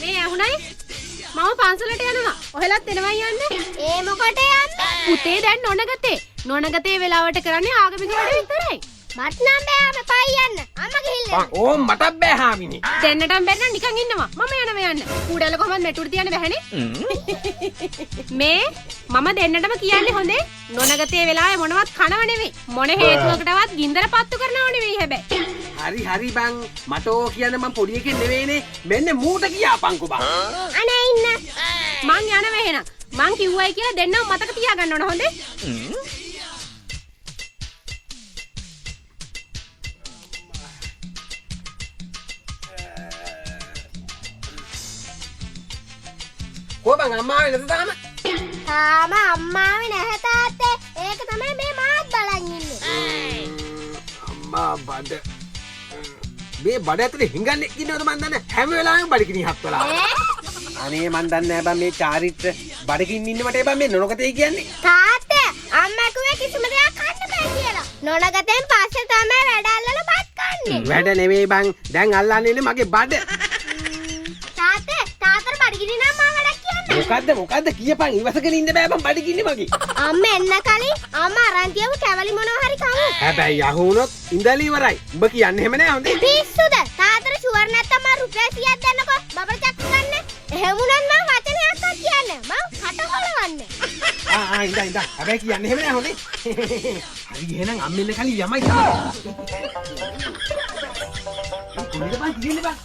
මේ ඇහුණයි මම පන්සලට යනවා. ඔහෙලත් එනවා යන්නේ. ඒ මොකට යන්නේ? පුතේ දැන් නොනගතේ වෙලාවට කරන්නේ ආගමික වැඩ විතරයි. මත් නම් බෑ පයි යන්න. අම්මා ගිහිල්ලා. ඕ මටත් බෑ හාමිනේ. දෙන්නටම බැන්න නිකන් ඉන්නවා. මම යන්න. කුඩල කොහමද මෙටුරු තියන්න බැහැනේ. මේ මම දෙන්නටම කියන්නේ හොඳේ. නොනගතේ වෙලාවේ මොනවත් කනව නෙවෙයි. මොන හේතුවකටවත් ගින්දර පත්තු කරනව නෙවෙයි හැබැයි. හරි බං මට ඕ කියන්නේ මම පොඩි එකෙක් නෙවෙයිනේ. මෙන්න මූට කියාපන්කෝ බං. අනේ ඉන්න. මං යනවා එහෙනම්. මං කිව්වයි කියලා දෙන්නව මතක තියාගන්න ඕන හොඳේ. කොබන් අම්මා වෙනද තාම? තාම අම්මාවේ නැහැ තාත්තේ. ඒක තමයි මේ මාත් බලන් ඉන්නේ. අම්මා බඩ මේ බඩ ඇතුලේ හිඟන්නේ ඉන්නවද මන් දන්නේ හැම වෙලාවෙම බඩගිනි හත්වලා. අනේ මන් දන්නේ නැහැ බං මේ චාරිත්‍ර බඩගින්න ඉන්න මට බං මේ නොනගතේ කියන්නේ. තාත්තේ අම්මා කිව්වේ කිසිම දෙයක් කන්න බෑ කියලා. නොනගතෙන් පස්සේ තමයි වැඩ අල්ලලා පත් කන්නේ. වැඩ නෙවෙයි බං දැන් අල්ලන්නේ ඉන්නේ මගේ බඩ. තාත්තට බඩගිනි නම් මම වැඩක් කියන්නේ. මොකද්ද කියපන් ඉවසගෙන ඉන්න බෑ බං බඩගින්නේ මගේ. අම්මා එන්න කලින් අම්මා අරන් තියමු කැවලි මොනවා හරි කමු. හැබැයි අහුනොත් ඉඳලා ඉවරයි. උඹ කියන්නේ එහෙම නෑ හොඳේ. පිස්සුද? තාත්තට ෂුවර් නැත්තම් මම රුපියල් 100ක් දෙන්නකෝ. බබල් චක්ක ගන්න. එහෙම උනන් මම වචනයක්වත් කියන්නේ. මම කට හොලවන්නේ. ඉඳ. හැබැයි කියන්නේ එහෙම නෑ හොඳේ. හරි එහෙනම් අම්මෙන්න කලින් යමයි තමයි. කොහෙද බං කියෙන්නේ බං?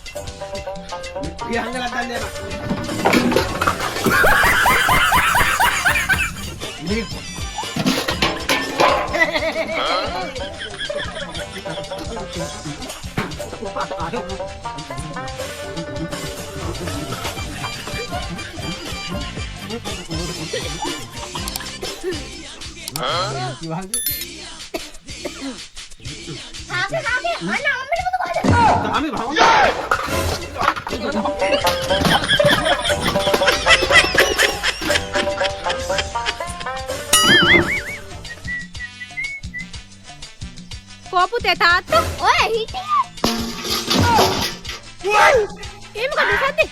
පියංගලක් දන්නේ බං. පුතේ තාත්තා ඔය හිටියේ ඒ මොකද සද්දේ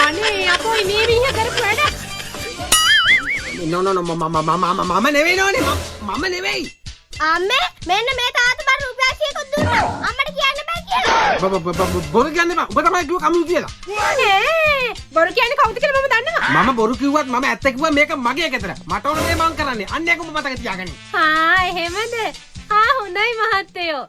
අනේ අපෝයි මේ මිහ කරපු වැඩ නෝ මම නෙවෙයි නෝනේ මම නෙවෙයි අම්මේ මෙන්න මේ තාත්තා බර රුපියල් 100ක් දුන්නා අම්මට කියන්න බෑ කියලා බොරු කියන්නේ බං ඔබ තමයි කිව්ව කමු කියලා නේ බොරු කියන්නේ කවුද කියලා මම දන්නවා මම බොරු කිව්වත් මම ඇත්ත කිව්වා මේක මගේ ගෙදර මට ඕන දේ මං කරන්නේ අන්න ඒකම මතක තියාගන්න එහෙමද හොඳයි මහත්තයෝ